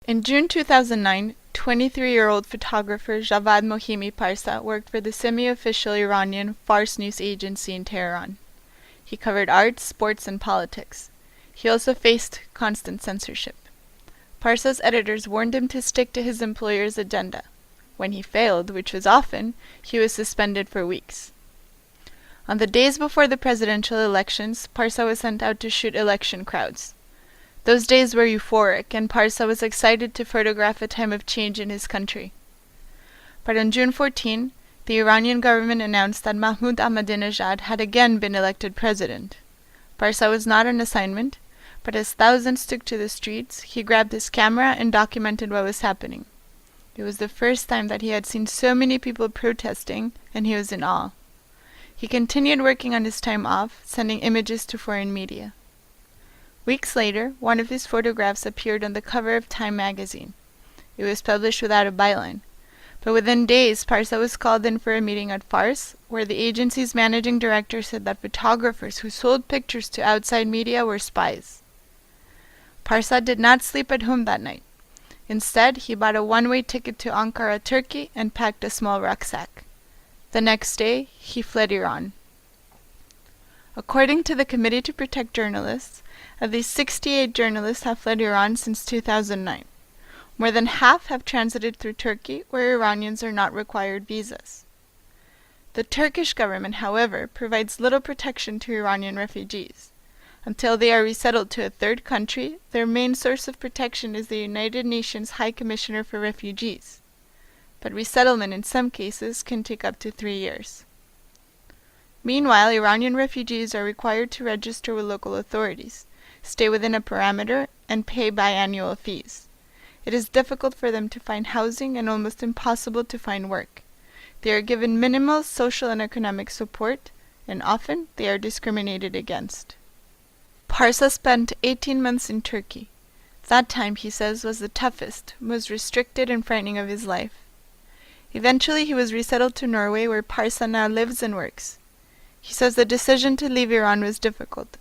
In June 2009, 23-year-old photographer Javad Moghimi Parsa worked for the semi-official Iranian Fars news agency in Tehran. He covered arts, sports, and politics. He also faced constant censorship. Parsa's editors warned him to stick to his employer's agenda. When he failed, which was often, he was suspended for weeks. On the days before the presidential elections, Parsa was sent out to shoot election crowds. Those days were euphoric, and Parsa was excited to photograph a time of change in his country. But on June 14, the Iranian government announced that Mahmoud Ahmadinejad had again been elected president. Parsa was not on assignment, but as thousands took to the streets, he grabbed his camera and documented what was happening. It was the first time that he had seen so many people protesting, and he was in awe. He continued working on his time off, sending images to foreign media. Weeks later, one of his photographs appeared on the cover of Time magazine. It was published without a byline. But within days, Parsa was called in for a meeting at Fars, where the agency's managing director said that photographers who sold pictures to outside media were spies. Parsa did not sleep at home that night. Instead, he bought a one-way ticket to Ankara, Turkey, and packed a small rucksack. The next day, he fled Iran. According to the Committee to Protect Journalists, at least 68 journalists have fled Iran since 2009. More than half have transited through Turkey, where Iranians are not required visas. The Turkish government, however, provides little protection to Iranian refugees. Until they are resettled to a third country, their main source of protection is the United Nations High Commissioner for Refugees. But resettlement in some cases can take up to 3 years. Meanwhile, Iranian refugees are required to register with local authorities, stay within a parameter, and pay biannual fees. It is difficult for them to find housing and almost impossible to find work. They are given minimal social and economic support, and often they are discriminated against. Parsa spent 18 months in Turkey. That time, he says, was the toughest, most restricted and frightening of his life. Eventually, he was resettled to Norway, where Parsa now lives and works. He says the decision to leave Iran was difficult,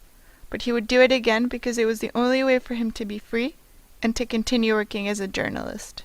but he would do it again because it was the only way for him to be free and to continue working as a journalist.